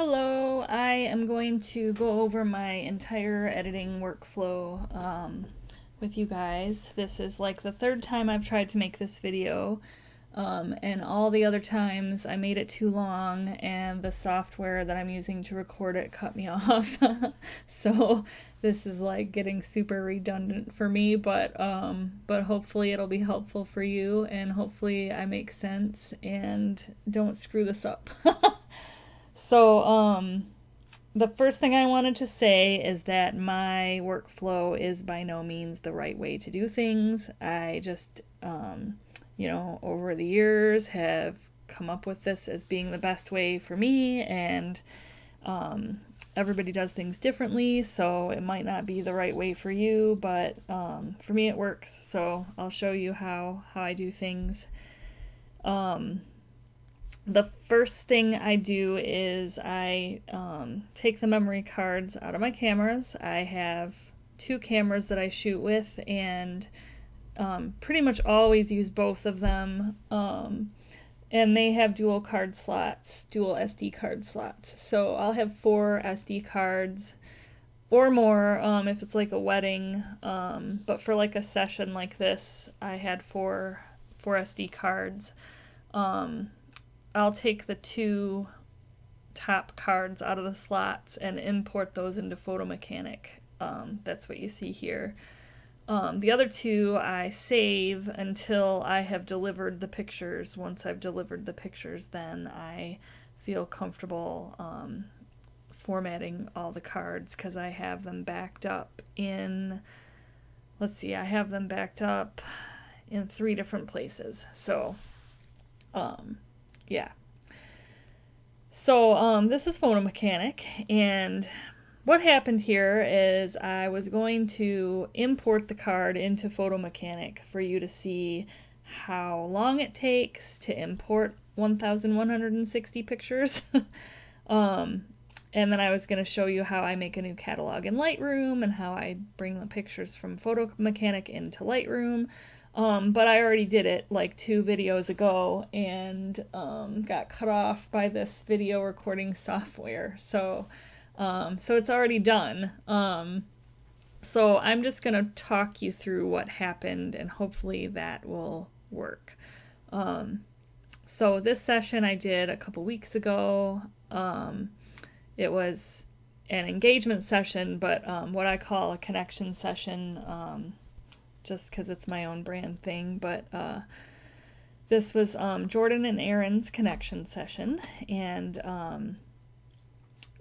Hello, I am going to go over my entire editing workflow with you guys. This is like the third time I've tried to make this video, and all the other times I made it too long and the software that I'm using to record it cut me off. So this is like getting super redundant for me, but hopefully it'll be helpful for you, and hopefully I make sense and don't screw this up. So, the first thing I wanted to say is that my workflow is by no means the right way to do things. I just, over the years have come up with this as being the best way for me, and everybody does things differently, so it might not be the right way for you, but for me it works, so I'll show you how I do things. The first thing I do is I take the memory cards out of my cameras. I have two cameras that I shoot with, and pretty much always use both of them. And they have dual SD card slots. So I'll have 4 SD cards or more if it's like a wedding. But for like a session like this, I had four SD cards. I'll take the 2 top cards out of the slots and import those into Photo Mechanic. That's what you see here. The other 2 I save until I have delivered the pictures. Once I've delivered the pictures, then I feel comfortable formatting all the cards, because I have them backed up in, I have them backed up in 3 different places. So, yeah. So, this is Photo Mechanic, and what happened here is I was going to import the card into Photo Mechanic for you to see how long it takes to import 1,160 pictures. And then I was going to show you how I make a new catalog in Lightroom and how I bring the pictures from Photo Mechanic into Lightroom. But I already did it like 2 videos ago and got cut off by this video recording software. So it's already done. So I'm just going to talk you through what happened, and hopefully that will work. So this session I did a couple weeks ago. It was an engagement session, but what I call a connection session, just because it's my own brand thing, but this was Jordan and Aaron's connection session, and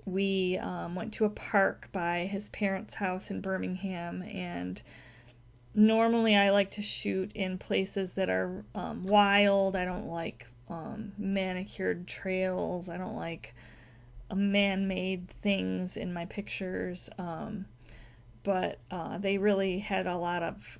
we went to a park by his parents' house in Birmingham, and normally I like to shoot in places that are wild. I don't like manicured trails. I don't like man-made things in my pictures. But they really had a lot of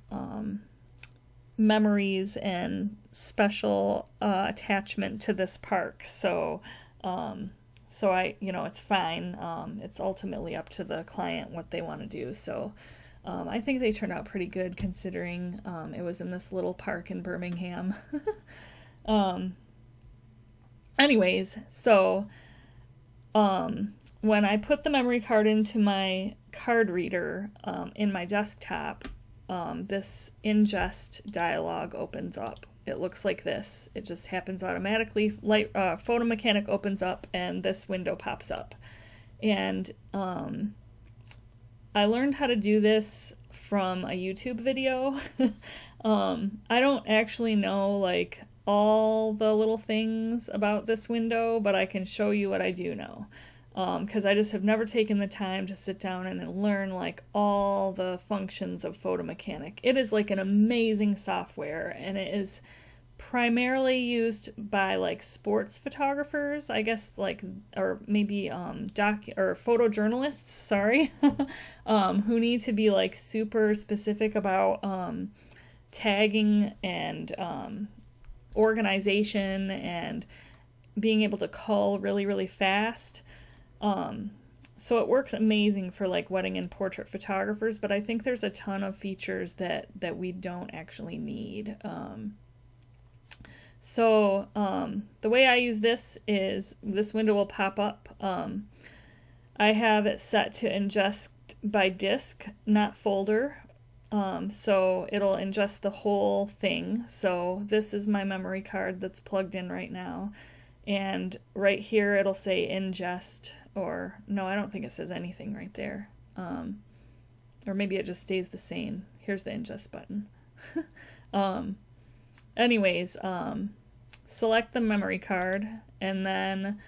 memories and special attachment to this park. So I, it's fine. It's ultimately up to the client what they want to do. So I think they turned out pretty good, considering it was in this little park in Birmingham. Anyways, so when I put the memory card into my card reader in my desktop, this ingest dialog opens up. It looks like this. It just happens automatically. Photo Mechanic opens up and this window pops up. And I learned how to do this from a YouTube video. I don't actually know like all the little things about this window, but I can show you what I do know. Because I just have never taken the time to sit down and learn like all the functions of Photo Mechanic. It is like an amazing software, and it is primarily used by like sports photographers, I guess, like, or maybe photojournalists, sorry, who need to be like super specific about tagging and organization and being able to cull really, really fast. So it works amazing for like wedding and portrait photographers, but I think there's a ton of features that we don't actually need. So the way I use this is this window will pop up. I have it set to ingest by disk, not folder. So it'll ingest the whole thing. So this is my memory card that's plugged in right now. And right here it'll say ingest, or no, I don't think it says anything right there. Or maybe it just stays the same. Here's the ingest button. Anyways, select the memory card, and then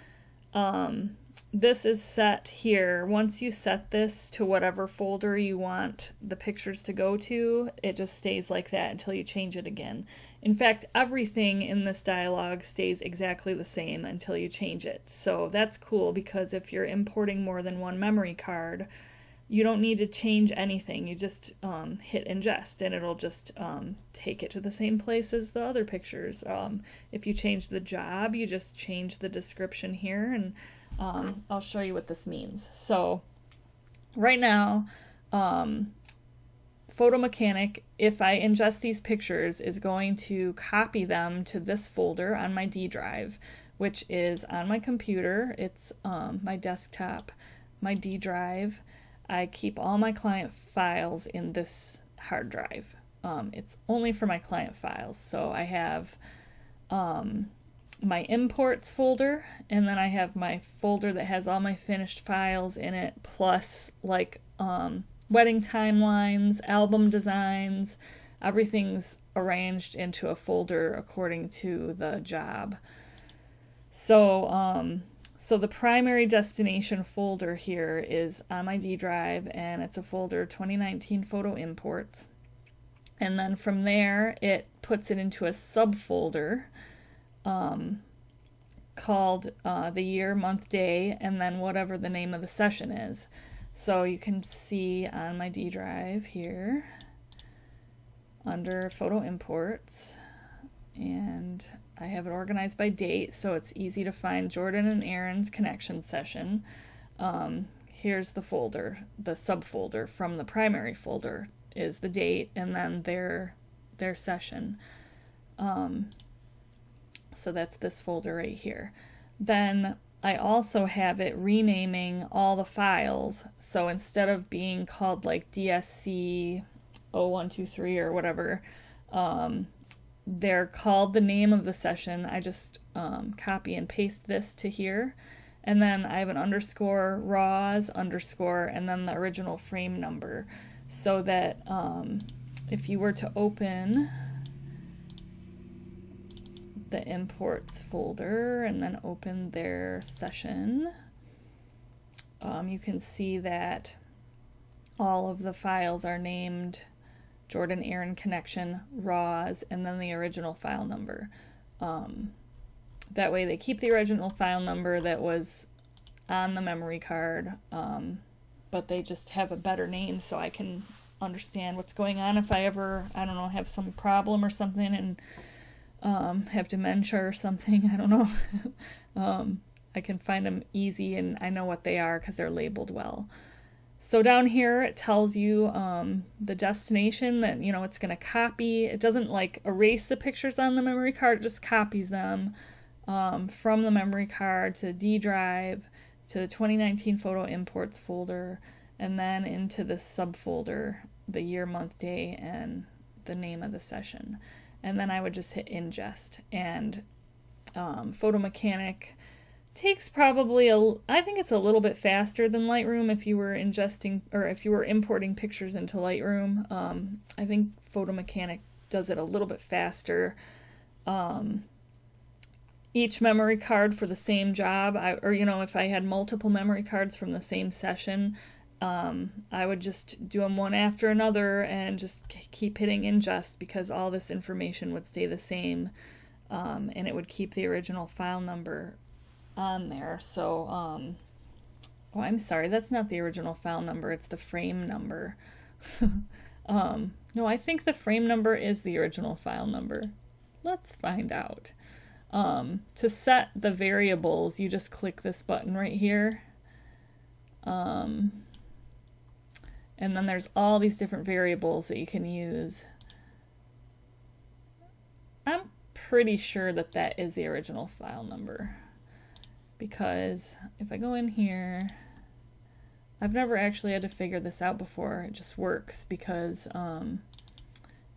this is set here. Once you set this to whatever folder you want the pictures to go to, it just stays like that until you change it again. In fact, everything in this dialog stays exactly the same until you change it. So that's cool, because if you're importing more than one memory card, you don't need to change anything. You just hit ingest, and it'll just take it to the same place as the other pictures. If you change the job, you just change the description here, and I'll show you what this means. So right now, Photo Mechanic, if I ingest these pictures, is going to copy them to this folder on my D drive, which is on my computer. It's my desktop, my D drive. I keep all my client files in this hard drive. It's only for my client files. So I have my imports folder, and then I have my folder that has all my finished files in it, plus like wedding timelines, album designs. Everything's arranged into a folder according to the job. So the primary destination folder here is on my D drive, and it's a folder 2019 photo imports. And then from there, it puts it into a subfolder called the year, month, day, and then whatever the name of the session is. So you can see on my D drive here under photo imports, and I have it organized by date, so it's easy to find Jordan and Aaron's connection session. Here's the folder, the subfolder from the primary folder is the date, and then their session. So that's this folder right here. Then I also have it renaming all the files. So instead of being called like DSC 0123 or whatever, they're called the name of the session. I just copy and paste this to here. And then I have an underscore, raws, underscore, and then the original frame number. So that if you were to open the imports folder and then open their session, you can see that all of the files are named Jordan Aaron connection, raws, and then the original file number. That way they keep the original file number that was on the memory card, but they just have a better name so I can understand what's going on if I ever, I don't know, have some problem or something and have dementia or something, I don't know. I can find them easy, and I know what they are because they're labeled well. So down here it tells you the destination that, you know, it's going to copy. It doesn't like erase the pictures on the memory card, it just copies them from the memory card to the D drive, to the 2019 photo imports folder, and then into this subfolder, the year, month, day, and the name of the session. And then I would just hit ingest. And Photo Mechanic takes probably I think it's a little bit faster than Lightroom if you were ingesting or if you were importing pictures into Lightroom. I think Photo Mechanic does it a little bit faster. Each memory card for the same job, or you know, if I had multiple memory cards from the same session, I would just do them one after another and just keep hitting ingest, because all this information would stay the same, and it would keep the original file number on there. So, oh, I'm sorry, that's not the original file number, it's the frame number. No, I think the frame number is the original file number. Let's find out. To set the variables, you just click this button right here. And then there's all these different variables that you can use. I'm pretty sure that that is the original file number, because if I go in here, I've never actually had to figure this out before. It just works because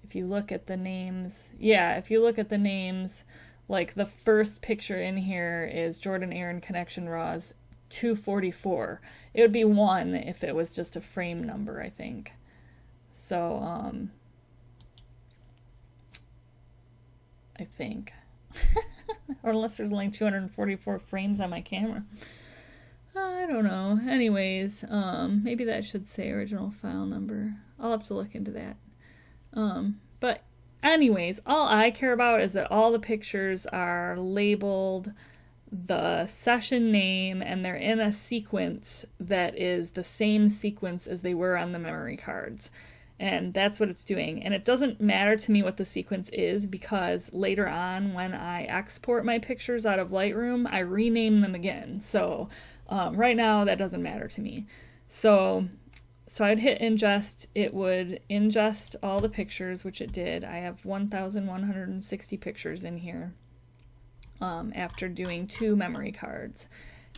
if you look at the names, if you look at the names, like the first picture in here is Jordan Aaron Connection Raws 244. It would be 1 if it was just a frame number, I think. So, I think. Or unless there's only 244 frames on my camera. I don't know. Anyways, maybe that should say original file number. I'll have to look into that. But anyways, all I care about is that all the pictures are labeled the session name and they're in a sequence that is the same sequence as they were on the memory cards. And that's what it's doing. And it doesn't matter to me what the sequence is, because later on when I export my pictures out of Lightroom, I rename them again. So right now that doesn't matter to me. So I'd hit ingest. It would ingest all the pictures, which it did. I have 1,160 pictures in here after doing 2 memory cards.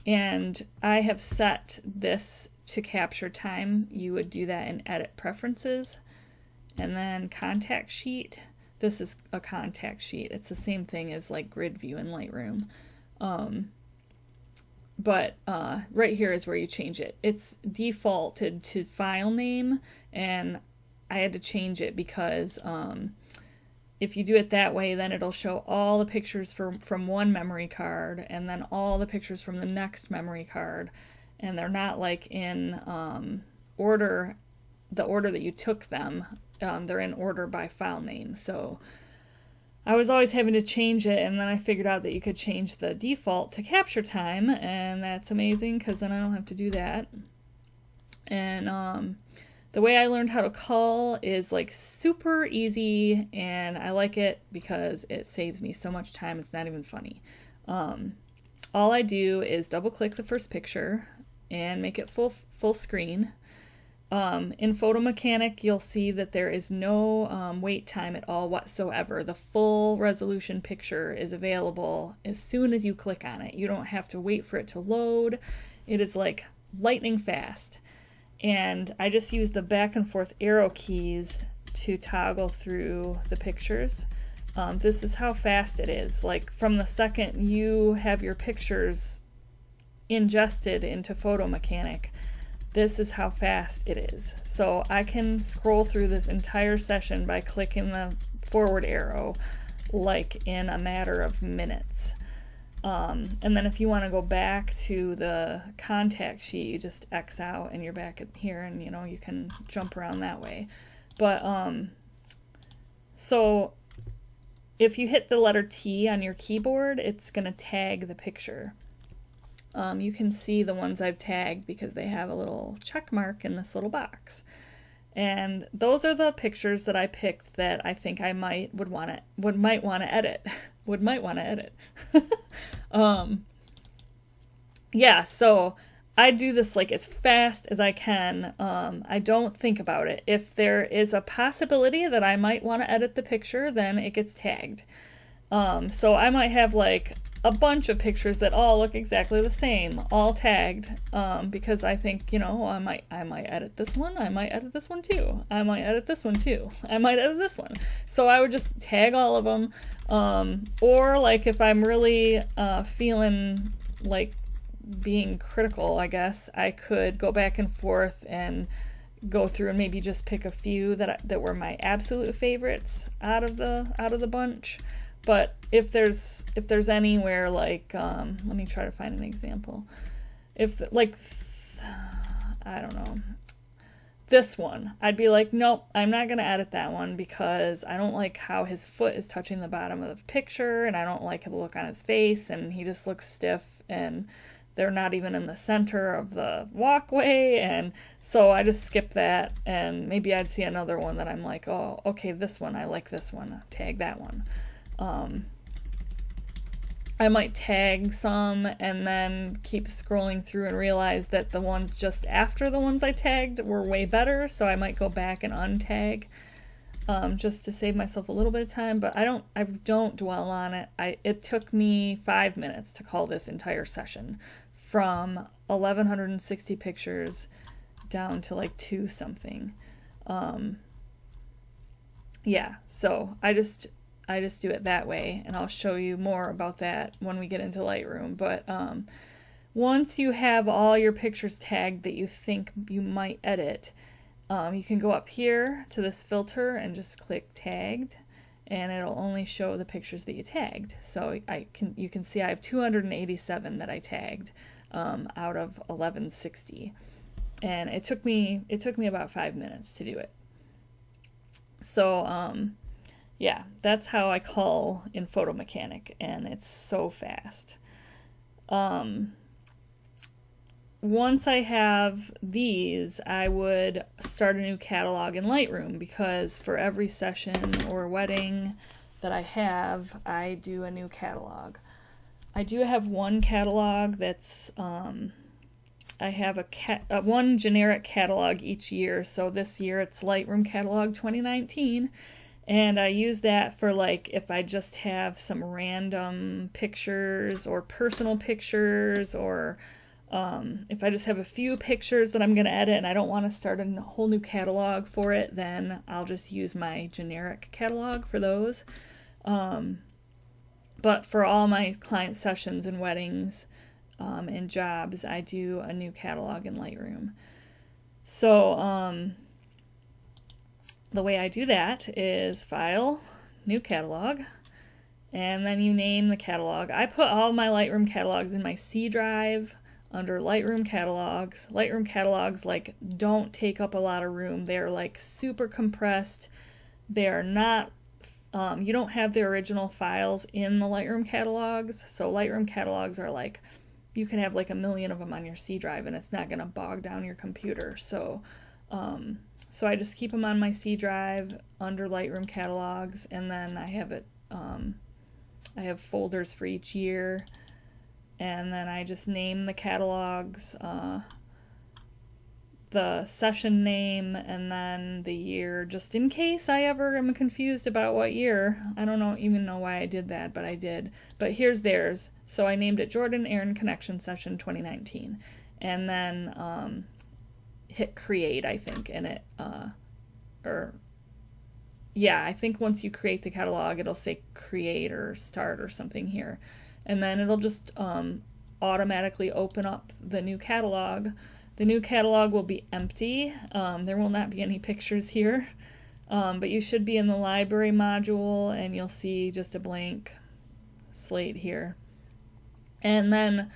And I have set this to capture time. You would do that in Edit Preferences. And then Contact Sheet. This is a contact sheet. It's the same thing as like Grid View in Lightroom. But right here is where you change it. It's defaulted to file name, and I had to change it because if you do it that way, then it'll show all the pictures from one memory card and then all the pictures from the next memory card. And they're not like in order, the order that you took them. They're in order by file name. So I was always having to change it, and then I figured out that you could change the default to capture time, and that's amazing because then I don't have to do that. And the way I learned how to cull is like super easy, and I like it because it saves me so much time. It's not even funny. All I do is double click the first picture and make it full screen. In Photo Mechanic, you'll see that there is no wait time at all whatsoever. The full resolution picture is available as soon as you click on it. You don't have to wait for it to load. It is like lightning fast. And I just use the back and forth arrow keys to toggle through the pictures. This is how fast it is. Like from the second you have your pictures ingested into Photo Mechanic, this is how fast it is. So I can scroll through this entire session by clicking the forward arrow like in a matter of minutes. And then if you want to go back to the contact sheet, you just X out and you're back at here, and you can jump around that way. But so if you hit the letter T on your keyboard, it's going to tag the picture. You can see the ones I've tagged because they have a little check mark in this little box. And those are the pictures that I picked that I think I might want to edit. Yeah, so I do this like as fast as I can. I don't think about it. If there is a possibility that I might want to edit the picture, then it gets tagged. So I might have like a bunch of pictures that all look exactly the same, all tagged, because I think, I might edit this one, I might edit this one too, I might edit this one too, I might edit this one. So I would just tag all of them, or like if I'm really feeling like being critical, I guess, I could go back and forth and go through and maybe just pick a few that were my absolute favorites out of the bunch. But if there's anywhere like, let me try to find an example. If like, I don't know, this one, I'd be like, nope, I'm not going to edit that one because I don't like how his foot is touching the bottom of the picture, and I don't like the look on his face, and he just looks stiff, and they're not even in the center of the walkway, and so I just skip that, and maybe I'd see another one that I'm like, oh, okay, this one, I like this one, I'll tag that one. I might tag some and then keep scrolling through and realize that the ones just after the ones I tagged were way better, so I might go back and untag. just to save myself a little bit of time, but I don't dwell on it. It took me 5 minutes to call this entire session from 1160 pictures down to like 2 something. Yeah, so I just do it that way, and I'll show you more about that when we get into Lightroom. But once you have all your pictures tagged that you think you might edit, you can go up here to this filter and just click tagged, and it'll only show the pictures that you tagged. So you can see I have 287 that I tagged out of 1160, and it took me about 5 minutes to do it. So yeah, that's how I cull in Photo Mechanic, and it's so fast. Once I have these, I would start a new catalog in Lightroom, because for every session or wedding that I have, I do a new catalog. I do have one catalog that's, I have one generic catalog each year. So this year it's Lightroom Catalog 2019. And I use that for, like, if I just have some random pictures or personal pictures, or if I just have a few pictures that I'm going to edit and I don't want to start a whole new catalog for it, then I'll just use my generic catalog for those. But for all my client sessions and weddings and jobs, I do a new catalog in Lightroom. So the way I do that is File, New Catalog, and then you name the catalog. I put all my Lightroom catalogs in my C drive under Lightroom catalogs. Lightroom catalogs, like, don't take up a lot of room. They're like super compressed. They're not, you don't have the original files in the Lightroom catalogs. So Lightroom catalogs are like, you can have like 1 million of them on your C drive and it's not going to bog down your computer. So I just keep them on my C drive under Lightroom catalogs, and then I have it, I have folders for each year, and then I just name the catalogs, the session name, and then the year, just in case I ever am confused about what year. I don't even know why I did that, but I did. But here's theirs. So I named it Jordan Aaron Connection Session 2019, and then hit create, I think, and it, I think once you create the catalog, it'll say create or start or something here, and then it'll just automatically open up the new catalog. The new catalog will be empty. There will not be any pictures here, but you should be in the library module, and you'll see just a blank slate here. And then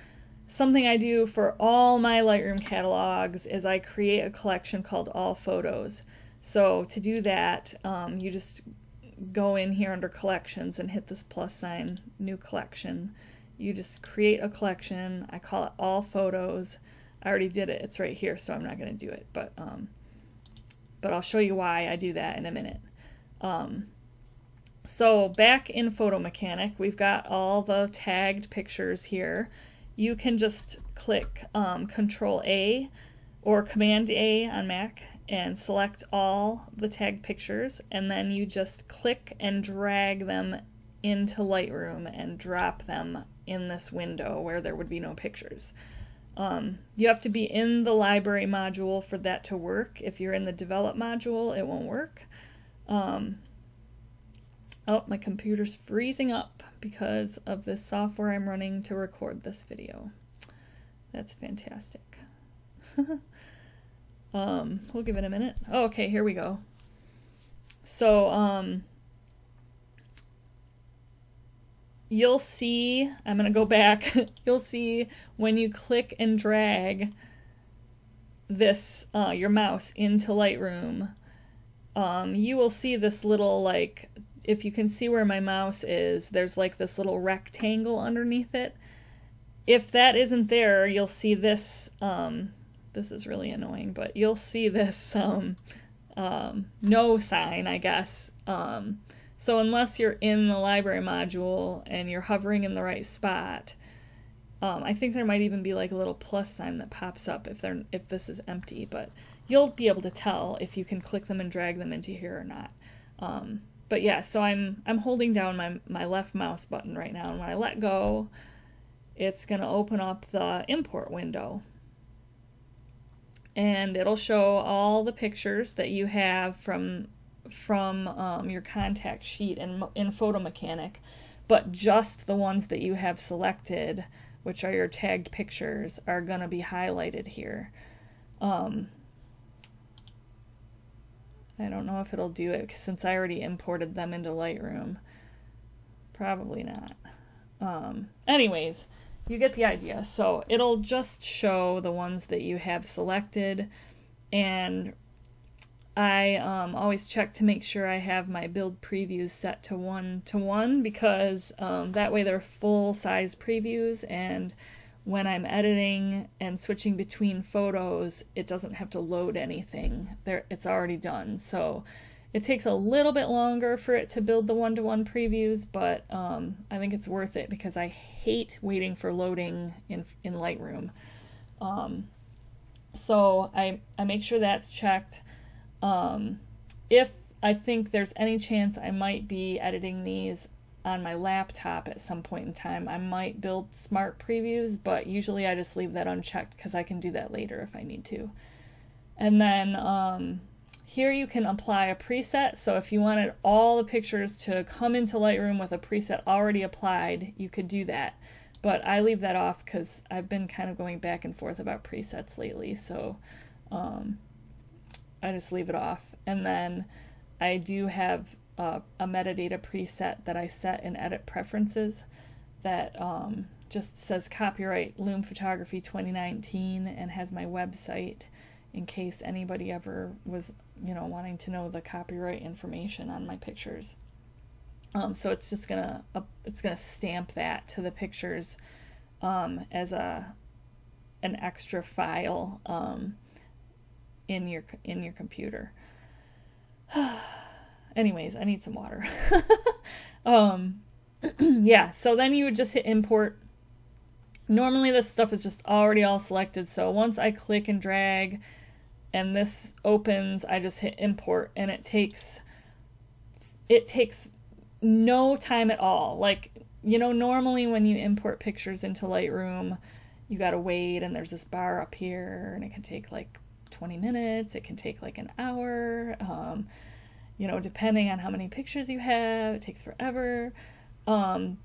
something I do for all my Lightroom catalogs is I create a collection called All Photos. So to do that, you just go in here under Collections and hit this plus sign, New Collection. You just create a collection. I call it All Photos. I already did it. It's right here, so I'm not going to do it. But I'll show you why I do that in a minute. So back in Photo Mechanic, we've got all the tagged pictures here. You can just click Control A or Command A on Mac and select all the tagged pictures, and then you just click and drag them into Lightroom and drop them in this window where there would be no pictures. You have to be in the library module for that to work. If you're in the develop module, it won't work. Oh, my computer's freezing up because of this software I'm running to record this video. That's fantastic. We'll give it a minute. Oh, okay, here we go. So, you'll see, I'm going to go back, you'll see when you click and drag this, your mouse into Lightroom, you will see this little, like, if you can see where my mouse is, there's like this little rectangle underneath it. If that isn't there, you'll see this, this is really annoying, but you'll see this no sign, I guess. So unless you're in the library module and you're hovering in the right spot, I think there might even be like a little plus sign that pops up if this is empty, but you'll be able to tell if you can click them and drag them into here or not. But yeah, so I'm holding down my left mouse button right now, and when I let go, it's going to open up the import window. And it'll show all the pictures that you have from your contact sheet in Photo Mechanic, but just the ones that you have selected, which are your tagged pictures, are going to be highlighted here. I don't know if it'll do it since I already imported them into Lightroom. Probably not. Anyways, you get the idea. So it'll just show the ones that you have selected, and I always check to make sure I have my build previews set to 1:1 because that way they're full-size previews, and when I'm editing and switching between photos, it doesn't have to load anything. It's already done. So it takes a little bit longer for it to build the 1:1 previews, but I think it's worth it because I hate waiting for loading in Lightroom. So I make sure that's checked. If I think there's any chance I might be editing these on my laptop at some point in time, I might build smart previews, but usually I just leave that unchecked because I can do that later if I need to. And then here you can apply a preset. So if you wanted all the pictures to come into Lightroom with a preset already applied, you could do that. But I leave that off because I've been kind of going back and forth about presets lately, so I just leave it off. And then I do have a metadata preset that I set in Edit Preferences that just says copyright Loom Photography 2019 and has my website in case anybody ever was, wanting to know the copyright information on my pictures. So it's just gonna stamp that to the pictures as an extra file in your computer. Anyways, I need some water. Yeah, so then you would just hit import. Normally this stuff is just already all selected, so once I click and drag and this opens, I just hit import, and it takes no time at all. Like, normally when you import pictures into Lightroom, you gotta wait, and there's this bar up here, and it can take like 20 minutes, it can take like an hour, depending on how many pictures you have, it takes forever.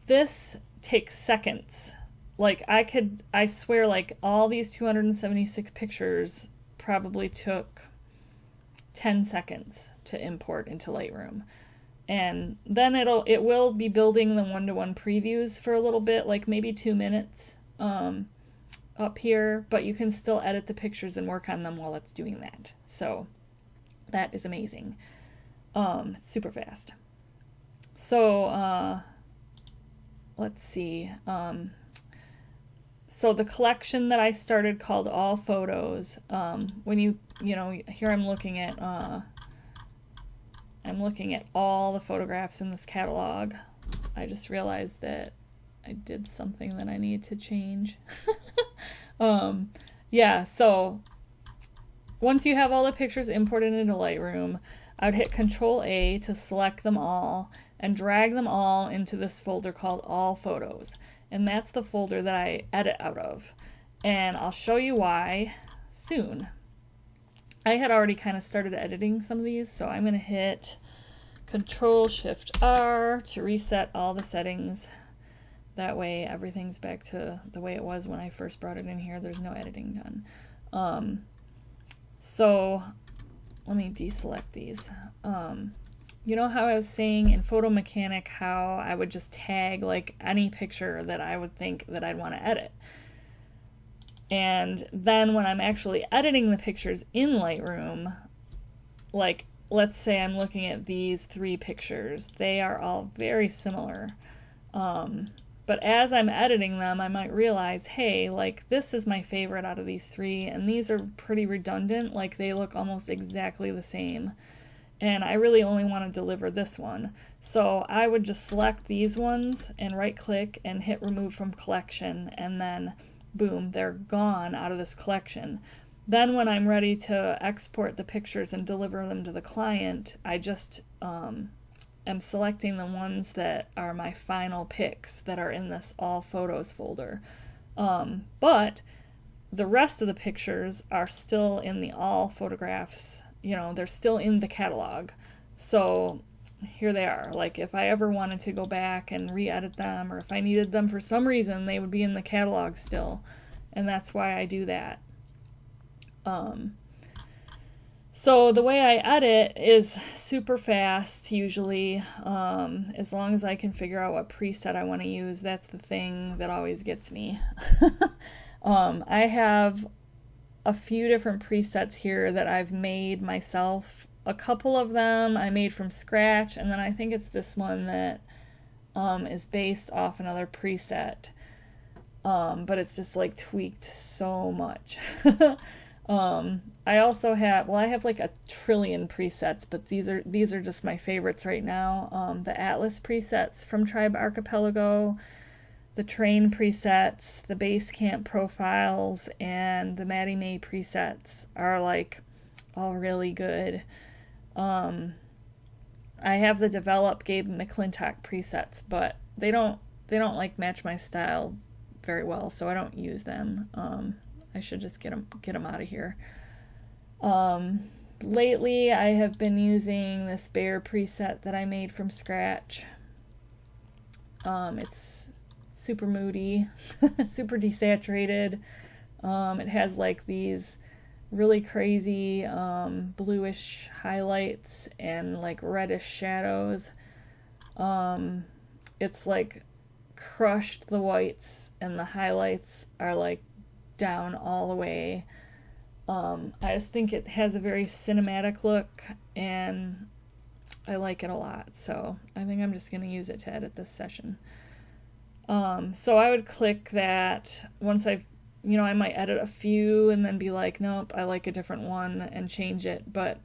This takes seconds. Like, I swear, like, all these 276 pictures probably took 10 seconds to import into Lightroom. And then it will be building the 1:1 previews for a little bit, like maybe 2 minutes up here, but you can still edit the pictures and work on them while it's doing that. So that is amazing. It's super fast. So let's see. So the collection that I started called All Photos, when here I'm looking at all the photographs in this catalog. I just realized that I did something that I need to change. Yeah, so once you have all the pictures imported into Lightroom, I would hit Control A to select them all and drag them all into this folder called All Photos. And that's the folder that I edit out of. And I'll show you why soon. I had already kind of started editing some of these, so I'm going to hit Control-Shift-R to reset all the settings. That way everything's back to the way it was when I first brought it in here. There's no editing done. So let me deselect these. You know how I was saying in Photo Mechanic how I would just tag like any picture that I would think that I'd want to edit. And then when I'm actually editing the pictures in Lightroom, like let's say I'm looking at these 3 pictures, they are all very similar. But as I'm editing them, I might realize, hey, like this is my favorite out of these 3, and these are pretty redundant, like they look almost exactly the same. And I really only want to deliver this one. So I would just select these ones and right click and hit remove from collection, and then boom, they're gone out of this collection. then when I'm ready to export the pictures and deliver them to the client, I just am selecting the ones that are my final pics that are in this all photos folder. But the rest of the pictures are still in the all photographs, they're still in the catalog. So here they are. Like if I ever wanted to go back and re-edit them, or if I needed them for some reason, they would be in the catalog still. And that's why I do that. So the way I edit is super fast usually, as long as I can figure out what preset I want to use. That's the thing that always gets me. I have a few different presets here that I've made myself. A couple of them I made from scratch, and then I think it's this one that is based off another preset, but it's just like tweaked so much. I also have, I have like a trillion presets, but these are just my favorites right now. The Atlas presets from Tribe Archipelago, the Train presets, the Basecamp profiles, and the Maddie May presets are like all really good. I have the Develop Gabe McClintock presets, but they don't like match my style very well, so I don't use them. I should just get them out of here. Lately, I have been using this Bear preset that I made from scratch. It's super moody, super desaturated. It has like these really crazy bluish highlights and like reddish shadows. It's like crushed the whites, and the highlights are like down all the way. I just think it has a very cinematic look, and I like it a lot, so I think I'm just going to use it to edit this session. So I would click that once I might edit a few and then be like, nope, I like a different one, and change it, but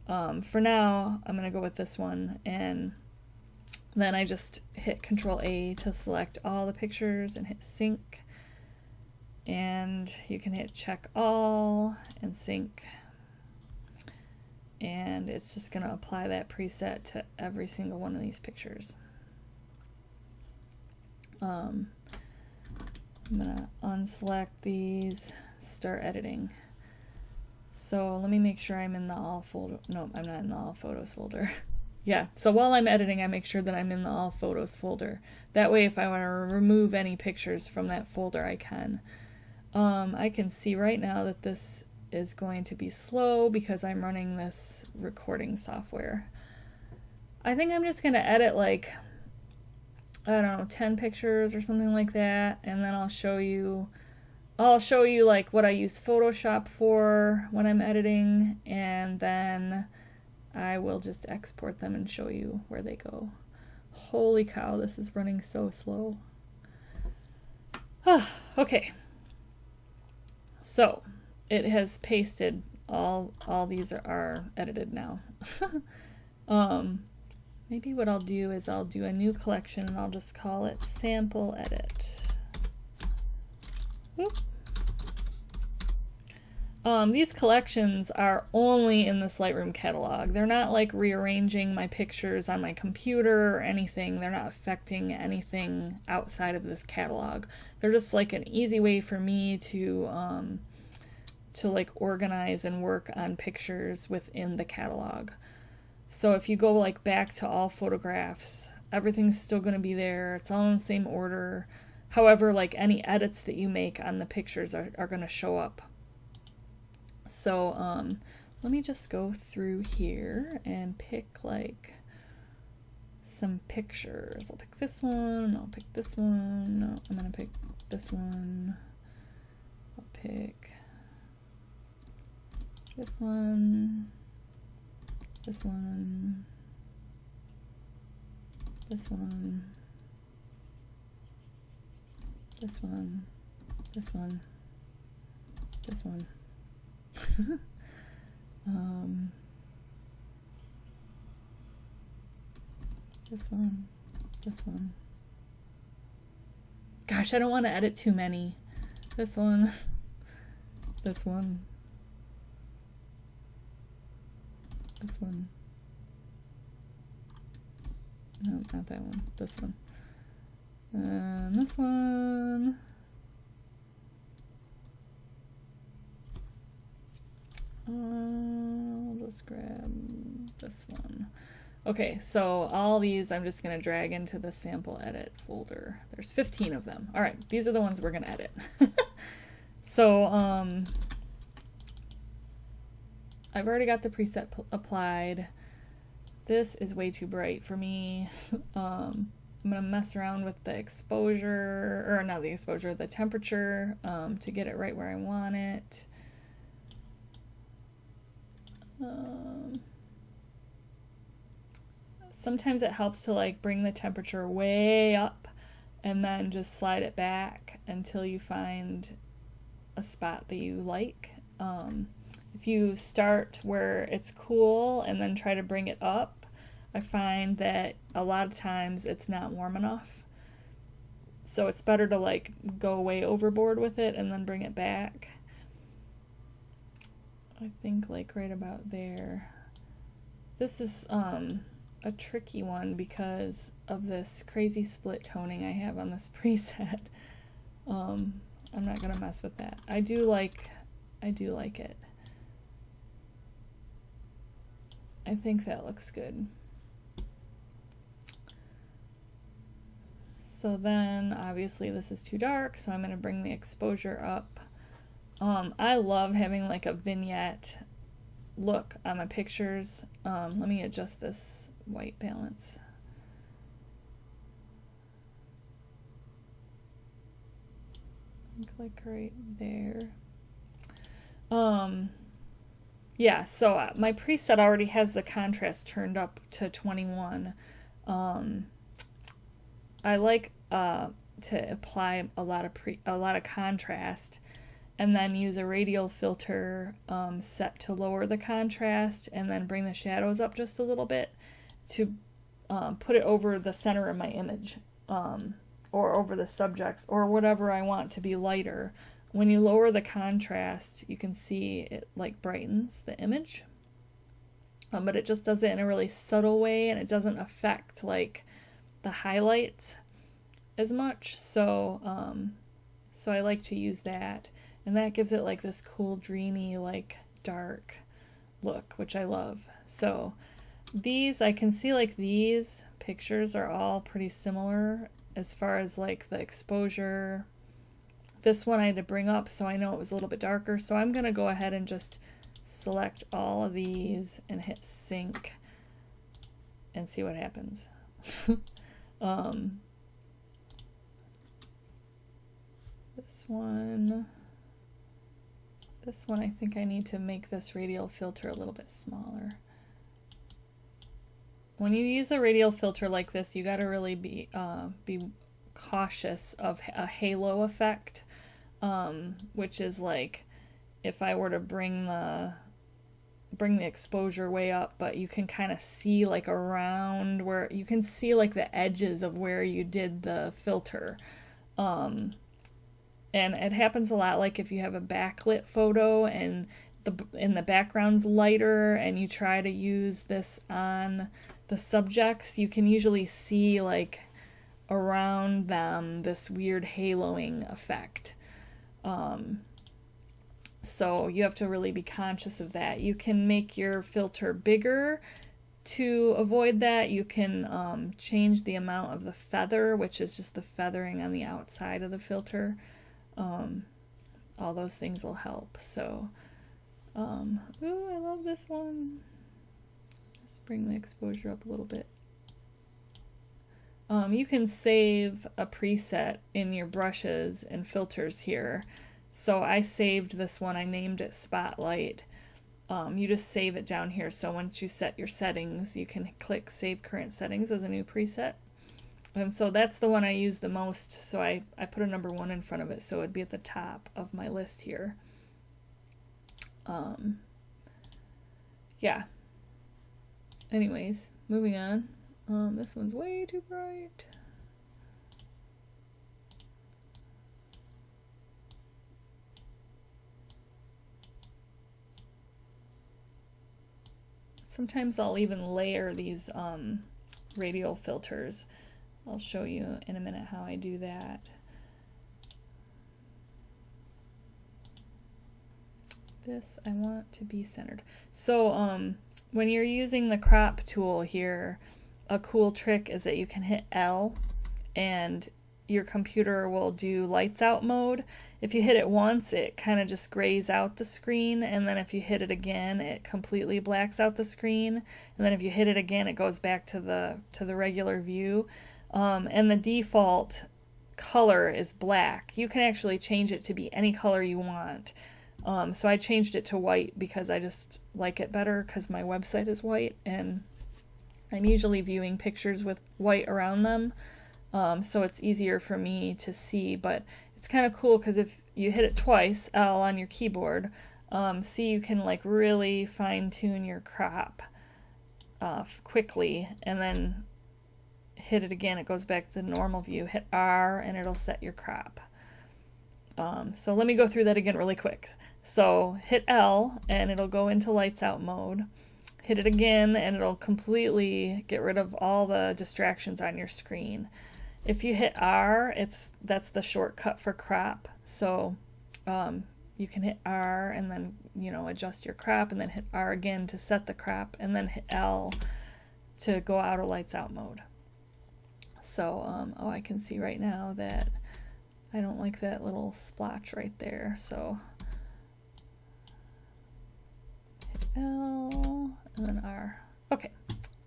for now I'm going to go with this one, and then I just hit Control A to select all the pictures and hit sync. And you can hit check all and sync, and it's just going to apply that preset to every single one of these pictures. I'm going to unselect these, start editing. So let me make sure I'm in the all folder. No, I'm not in the all photos folder. Yeah, so while I'm editing, I make sure that I'm in the all photos folder. That way if I want to remove any pictures from that folder, I can. I can see right now that this is going to be slow because I'm running this recording software. I think I'm just going to edit like, I don't know, 10 pictures or something like that, and then I'll show you like what I use Photoshop for when I'm editing, and then I will just export them and show you where they go. Holy cow, this is running so slow. Okay. So it has pasted all these are edited now. Maybe what I'll do is I'll do a new collection, and I'll just call it Sample Edit. Whoop. These collections are only in this Lightroom catalog. They're not like rearranging my pictures on my computer or anything. They're not affecting anything outside of this catalog. They're just like an easy way for me to like organize and work on pictures within the catalog. So if you go like back to all photographs, everything's still going to be there. It's all in the same order. However, like any edits that you make on the pictures are going to show up. So let me just go through here and pick like some pictures. I'll pick this one, I'll pick this one, no, I'm gonna pick this one, I'll pick this one, this one, this one, this one, this one, this one. This one, this one. Gosh, I don't want to edit too many. This one, this one, This one. No, not that one. This one. And this one. I'll just grab this one. Okay, so all these I'm just going to drag into the sample edit folder. There's 15 of them. All right, these are the ones we're going to edit. So I've already got the preset applied. This is way too bright for me. I'm going to mess around with the exposure, or not the exposure, the temperature, to get it right where I want it. Sometimes it helps to like bring the temperature way up and then just slide it back until you find a spot that you like. If you start where it's cool and then try to bring it up, I find that a lot of times it's not warm enough. So it's better to like go way overboard with it and then bring it back. I think like right about there. This is a tricky one because of this crazy split toning I have on this preset. I'm not gonna mess with that. I do like it. I think that looks good. So then obviously this is too dark, so I'm going to bring the exposure up. I love having like a vignette look on my pictures. Let me adjust this white balance. I think like right there. Yeah, so my preset already has the contrast turned up to 21. I like to apply a lot of contrast, and then use a radial filter set to lower the contrast, and then bring the shadows up just a little bit to put it over the center of my image, or over the subjects, or whatever I want to be lighter. When you lower the contrast, you can see it like brightens the image, but it just does it in a really subtle way, and it doesn't affect like the highlights as much. So so I like to use that, and that gives it like this cool, dreamy, like dark look, which I love. So these, I can see like these pictures are all pretty similar as far as like the exposure. This one I had to bring up so I know it was a little bit darker, so I'm going to go ahead and just select all of these and hit sync and see what happens. This one I think I need to make this radial filter a little bit smaller. When you use a radial filter like this, you got to really be cautious of a halo effect, which is like if I were to bring the exposure way up, but you can kind of see like around where you can see like the edges of where you did the filter. And it happens a lot like if you have a backlit photo and the background's lighter and you try to use this on the subjects, you can usually see like around them this weird haloing effect. So you have to really be conscious of that. You can make your filter bigger to avoid that. You can change the amount of the feather, which is just the feathering on the outside of the filter. All those things will help. So, ooh, I love this one. Just bring the exposure up a little bit. You can save a preset in your brushes and filters here. So I saved this one, I named it Spotlight. You just save it down here. So once you set your settings, you can click Save Current Settings as a new preset. And so that's the one I use the most. So I put a number 1 in front of it, so it'd be at the top of my list here. Yeah. Anyways, moving on. This one's way too bright. Sometimes I'll even layer these radial filters. I'll show you in a minute how I do that. This I want to be centered. So when you're using the crop tool here, a cool trick is that you can hit L and your computer will do lights out mode. If you hit it once, it kind of just grays out the screen, and then if you hit it again, it completely blacks out the screen, and then if you hit it again, it goes back to the regular view. And the default color is black. You can actually change it to be any color you want. So I changed it to white because I just like it better because my website is white and I'm usually viewing pictures with white around them. So it's easier for me to see, but it's kind of cool because if you hit it twice, L on your keyboard, see you can like really fine tune your crop quickly, and then hit it again, it goes back to the normal view. Hit R and it'll set your crop. So let me go through that again really quick. So hit L and it'll go into lights out mode. Hit it again and it'll completely get rid of all the distractions on your screen. If you hit R, that's the shortcut for crop. So you can hit R and then adjust your crop, and then hit R again to set the crop, and then hit L to go out of lights out mode. So I can see right now that I don't like that little splotch right there. So hit L and then R. Okay,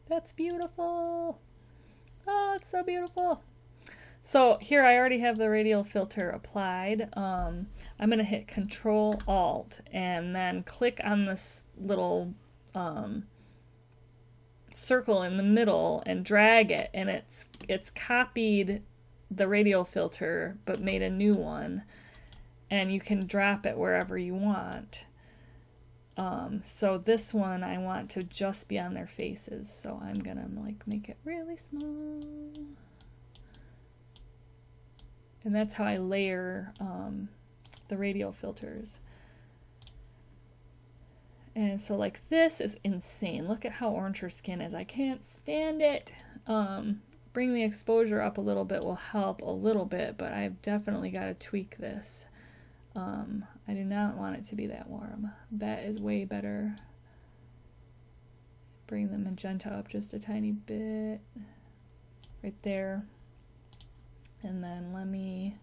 that's beautiful. Oh, it's so beautiful. So here I already have the radial filter applied. I'm going to hit Control Alt and then click on this little circle in the middle and drag it, and it's copied the radial filter but made a new one, and you can drop it wherever you want. So this one I want to just be on their faces, so I'm gonna make it really small. And that's how I layer the radial filters. And so this is insane. Look at how orange her skin is. I can't stand it. Bring the exposure up a little bit will help a little bit, but I've definitely got to tweak this. I do not want it to be that warm. That is way better. Bring the magenta up just a tiny bit. Right there. And then let me,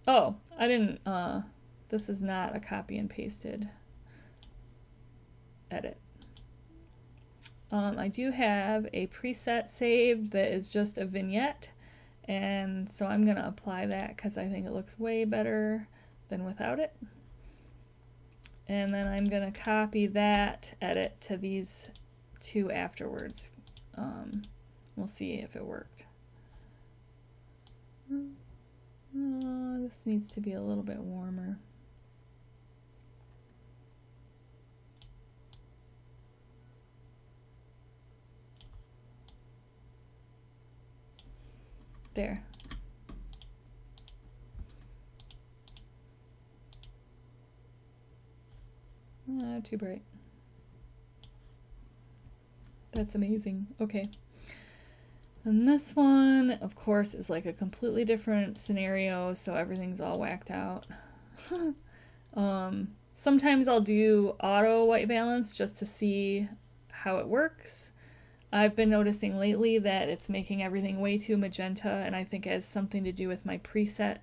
oh, I didn't, this is not a copy and pasted edit. I do have a preset saved that is just a vignette, and so I'm going to apply that because I think it looks way better than without it. And then I'm going to copy that edit to these two afterwards. We'll see if it worked. This needs to be a little bit warmer. There. Too bright. That's amazing. Okay. And this one, of course, is like a completely different scenario, so everything's all whacked out. Sometimes I'll do auto white balance just to see how it works. I've been noticing lately that it's making everything way too magenta, and I think it has something to do with my preset.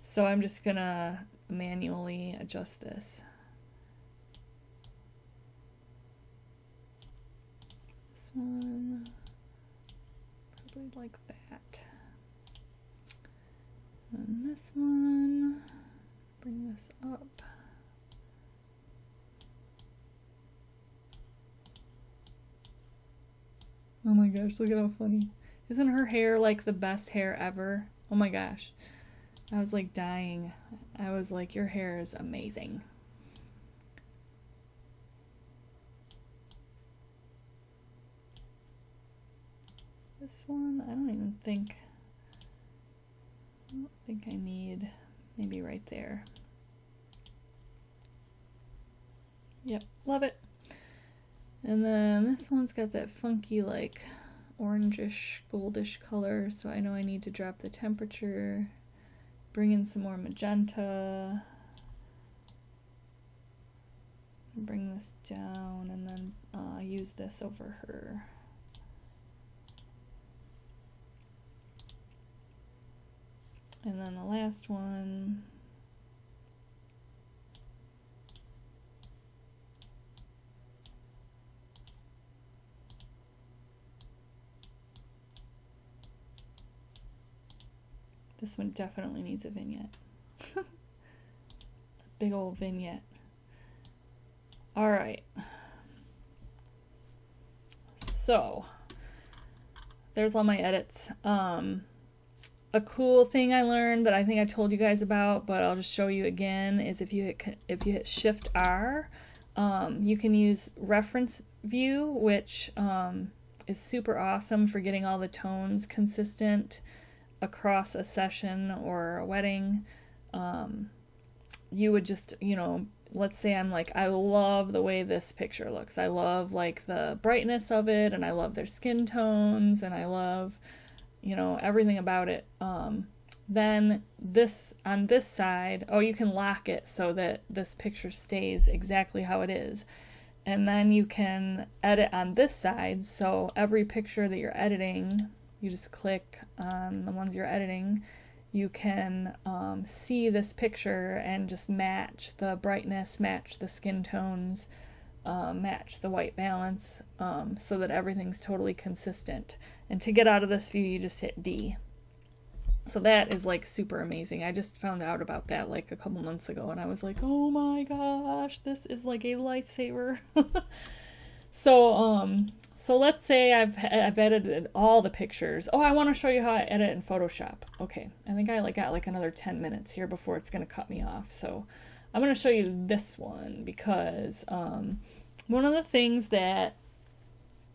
So I'm just gonna manually adjust this. This one, probably like that. And this one, bring this up. Oh my gosh, look at how funny. Isn't her hair like the best hair ever? Oh my gosh. I was like dying. I was like, your hair is amazing. This one, I don't think I need, maybe right there. Yep, love it. And then this one's got that funky like orangish, goldish color, so I know I need to drop the temperature, bring in some more magenta, bring this down, and then use this over her. And then the last one, this one definitely needs a vignette. A big old vignette. All right. So there's all my edits. A cool thing I learned that I think I told you guys about, but I'll just show you again, is if you hit Shift R, you can use reference view, which is super awesome for getting all the tones consistent across a session or a wedding. You would just, you know, let's say I'm like, I love the way this picture looks. I love like the brightness of it, and I love their skin tones, and I love, you know, everything about it. Then this, on this side, oh, you can lock it so that this picture stays exactly how it is. And then you can edit on this side, so every picture that you're editing, you just click on the ones you're editing, you can see this picture and just match the brightness, match the skin tones, match the white balance, so that everything's totally consistent. And to get out of this view, you just hit D. So that is like super amazing. I just found out about that like a couple months ago, and I was like, oh my gosh, this is like a lifesaver. So let's say I've edited all the pictures. Oh, I want to show you how I edit in Photoshop. Okay, I think I got like another 10 minutes here before it's gonna cut me off. So I'm gonna show you this one because one of the things that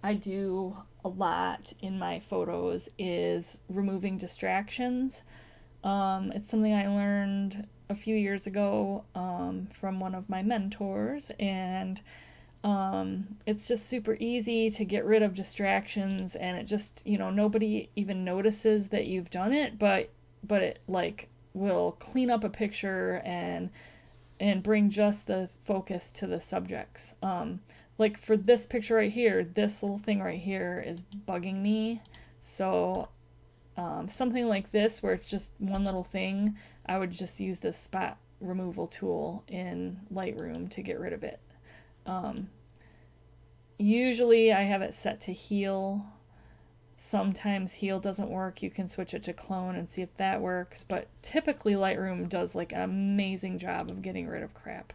I do a lot in my photos is removing distractions. It's something I learned a few years ago from one of my mentors, and it's just super easy to get rid of distractions, and it just, you know, nobody even notices that you've done it, but it like will clean up a picture and bring just the focus to the subjects. Like for this picture right here, this little thing right here is bugging me. So something like this, where it's just one little thing, I would just use this spot removal tool in Lightroom to get rid of it. Usually I have it set to heal. Sometimes heal doesn't work. You can switch it to clone and see if that works, but typically Lightroom does like an amazing job of getting rid of crap.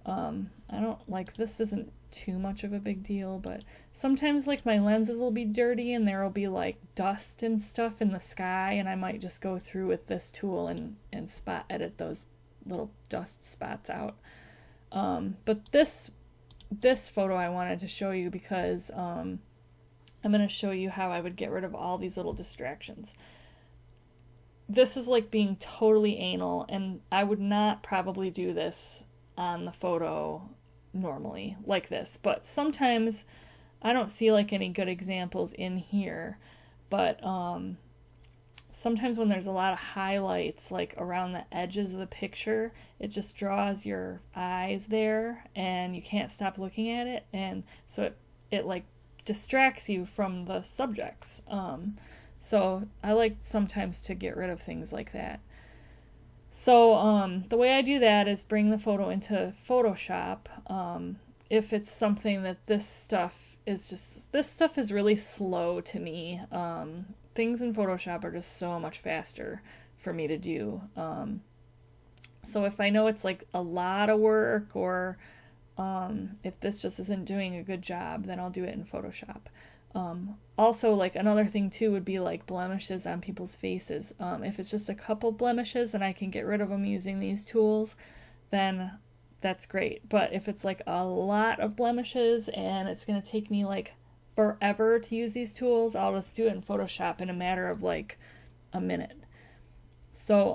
I don't like, this isn't too much of a big deal, but sometimes like my lenses will be dirty and there will be like dust and stuff in the sky, and I might just go through with this tool and spot edit those little dust spots out. But this photo I wanted to show you because I'm going to show you how I would get rid of all these little distractions. This is like being totally anal, and I would not probably do this on the photo normally like this, but sometimes I don't see like any good examples in here, but sometimes when there's a lot of highlights like around the edges of the picture, it just draws your eyes there and you can't stop looking at it, and so it like distracts you from the subjects. So I like sometimes to get rid of things like that. So the way I do that is bring the photo into Photoshop. If it's something that this stuff is really slow to me. Things in Photoshop are just so much faster for me to do. So if I know it's like a lot of work, or if this just isn't doing a good job, then I'll do it in Photoshop. Also, like another thing too would be like blemishes on people's faces. If it's just a couple blemishes and I can get rid of them using these tools, then that's great. But if it's like a lot of blemishes and it's going to take me like forever to use these tools, I'll just do it in Photoshop in a matter of like a minute. So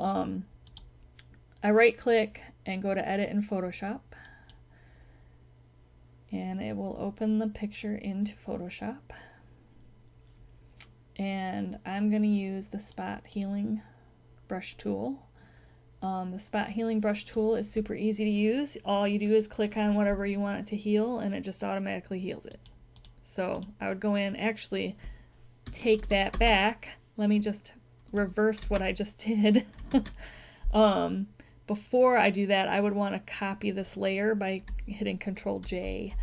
I right click and go to edit in Photoshop. and it will open the picture into Photoshop. And I'm going to use the spot healing brush tool. The spot healing brush tool is super easy to use. All you do is click on whatever you want it to heal and it just automatically heals it. So I would go in, actually take that back. Let me just reverse what I just did. Before I do that, I would want to copy this layer by hitting Control J.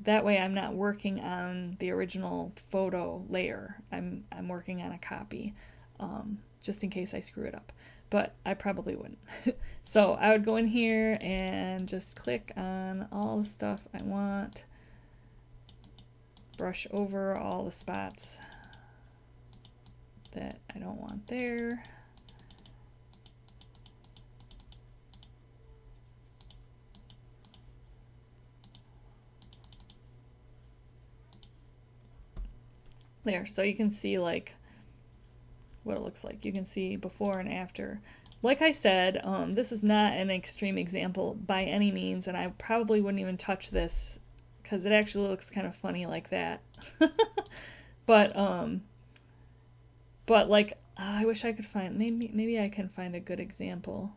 That way I'm not working on the original photo layer. I'm working on a copy, just in case I screw it up. But I probably wouldn't. So I would go in here and just click on all the stuff I want. Brush over all the spots that I don't want there. There, so you can see like what it looks like. You can see before and after. Like I said, this is not an extreme example by any means, and I probably wouldn't even touch this because it actually looks kind of funny like that. But like I wish I could find, maybe I can find a good example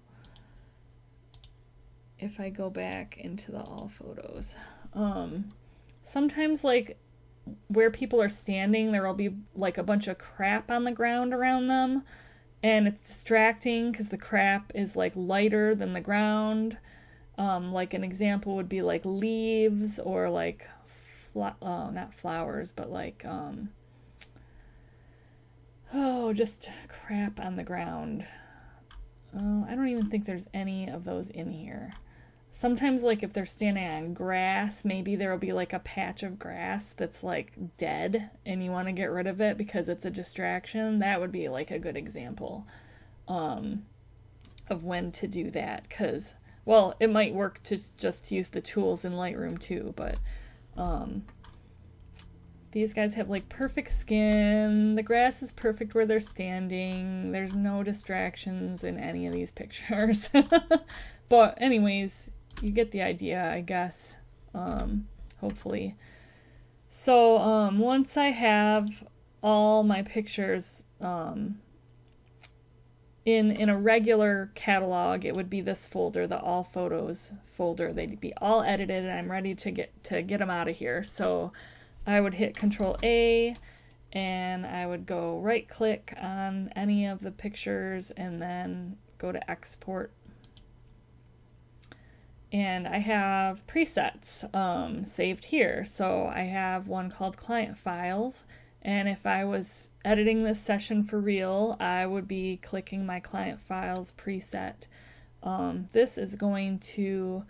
if I go back into the all photos. Sometimes like where people are standing, there will be like a bunch of crap on the ground around them, and it's distracting because the crap is like lighter than the ground. Like an example would be like leaves or like not flowers, but like just crap on the ground. I don't even think there's any of those in here. Sometimes like if they're standing on grass, maybe there will be like a patch of grass that's like dead and you want to get rid of it because it's a distraction. That would be like a good example of when to do that, because, well, it might work to just use the tools in Lightroom too, but these guys have like perfect skin. The grass is perfect where they're standing. There's no distractions in any of these pictures. But anyways, you get the idea, I guess, hopefully. So once I have all my pictures in a regular catalog, it would be this folder, the all photos folder. They'd be all edited and I'm ready to get them out of here. So I would hit Control A and I would go right click on any of the pictures and then go to export. And I have presets saved here. So I have one called Client Files, and if I was editing this session for real, I would be clicking my Client Files preset. This is going to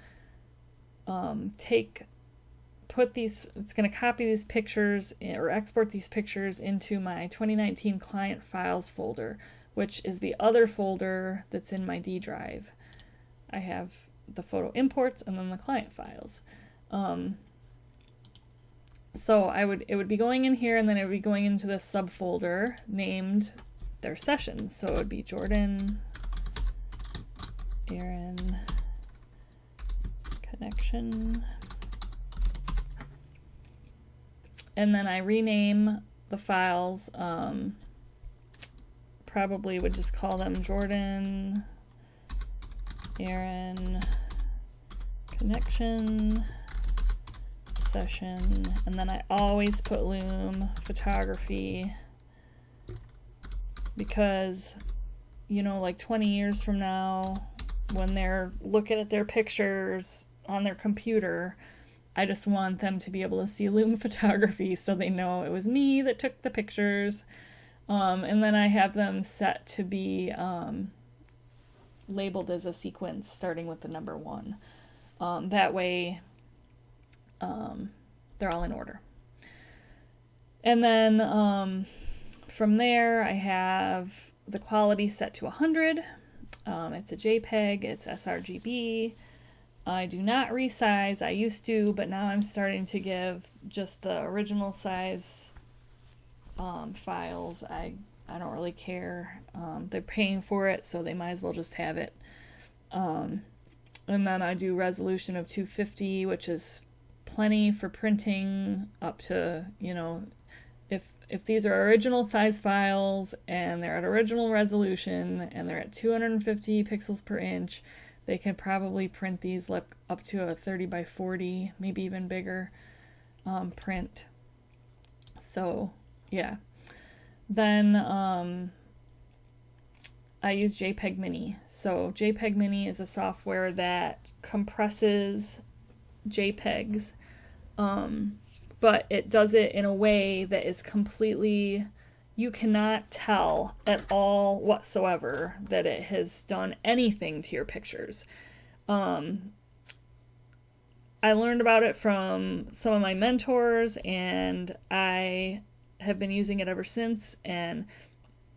it's going to copy these pictures or export these pictures into my 2019 Client Files folder, which is the other folder that's in my D drive. I have the photo imports and then the client files. So it would be going in here and then it would be going into this subfolder named their sessions. So it would be Jordan, Aaron, connection. And then I rename the files, probably would just call them Jordan, Aaron, connection, session, and then I always put Loom photography because, you know, like 20 years from now, when they're looking at their pictures on their computer, I just want them to be able to see Loom photography so they know it was me that took the pictures. And then I have them set to be labeled as a sequence starting with the number 1. That way they're all in order. And then from there I have the quality set to 100. It's a JPEG, it's sRGB. I do not resize. I used to, but now I'm starting to give just the original size files. I don't really care. They're paying for it, so they might as well just have it. And then I do resolution of 250, which is plenty for printing up to, if these are original size files and they're at original resolution and they're at 250 pixels per inch, they can probably print these up to a 30 by 40, maybe even bigger print. So yeah. Then I use JPEG Mini. So JPEG Mini is a software that compresses JPEGs, but it does it in a way that is completely, you cannot tell at all whatsoever that it has done anything to your pictures. I learned about it from some of my mentors, and I have been using it ever since, and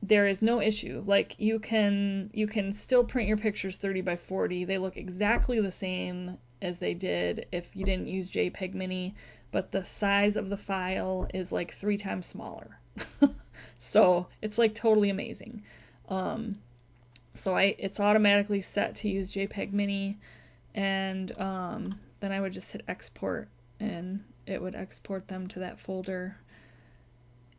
there is no issue. Like, you can still print your pictures 30 by 40. They look exactly the same as they did if you didn't use JPEG Mini, but the size of the file is like 3 times smaller. So it's like totally amazing. So it's automatically set to use JPEG Mini, and then I would just hit export, and it would export them to that folder,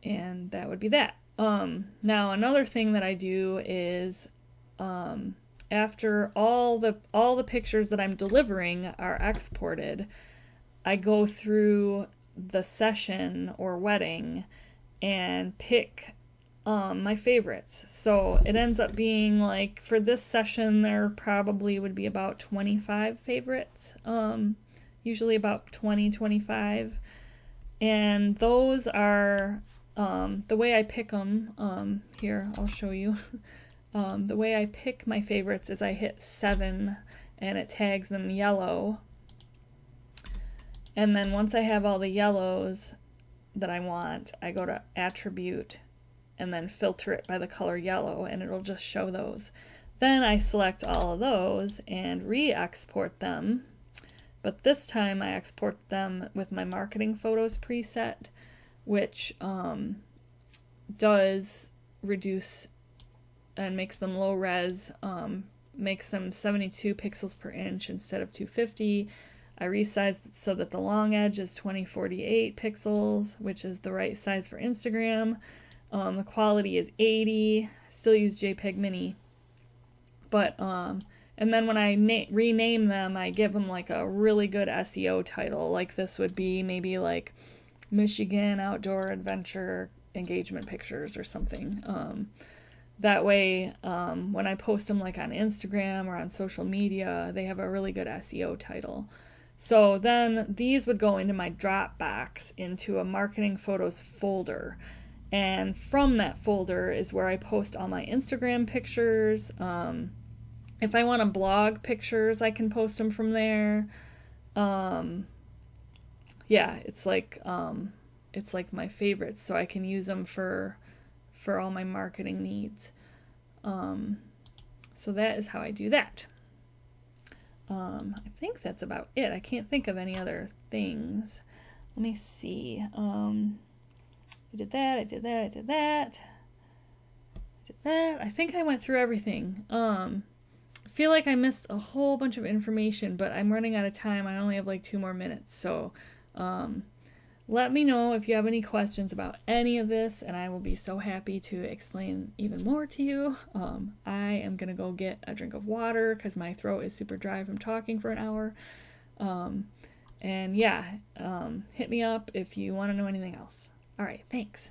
and that would be that. Now another thing that I do is, after all the pictures that I'm delivering are exported, I go through the session or wedding and pick my favorites. So it ends up being like, for this session there probably would be about 25 favorites, usually about 20-25, and those are the way I pick them. Here, I'll show you. The way I pick my favorites is I hit 7 and it tags them yellow, and then once I have all the yellows that I want, I go to attribute and then filter it by the color yellow, and it'll just show those. Then I select all of those and re-export them, but this time I export them with my marketing photos preset, which does reduce and makes them low res, makes them 72 pixels per inch instead of 250. I resized it so that the long edge is 2048 pixels, which is the right size for Instagram. The quality is 80. Still use JPEG Mini, but and then when I rename them, I give them like a really good SEO title. Like, this would be maybe like Michigan Outdoor Adventure Engagement Pictures or something. That way, when I post them like on Instagram or on social media, they have a really good SEO title. So then these would go into my Dropbox into a marketing photos folder. And from that folder is where I post all my Instagram pictures. If I want to blog pictures, I can post them from there. Yeah, it's like my favorites, so I can use them for all my marketing needs. So that is how I do that. I think that's about it. I can't think of any other things. Let me see. I did that, I did that, I did that. I did that. I think I went through everything. I feel like I missed a whole bunch of information, but I'm running out of time. I only have like 2 more minutes. So let me know if you have any questions about any of this, and I will be so happy to explain even more to you. I am going to go get a drink of water because my throat is super dry from talking for an hour. And yeah, hit me up if you want to know anything else. All right, thanks.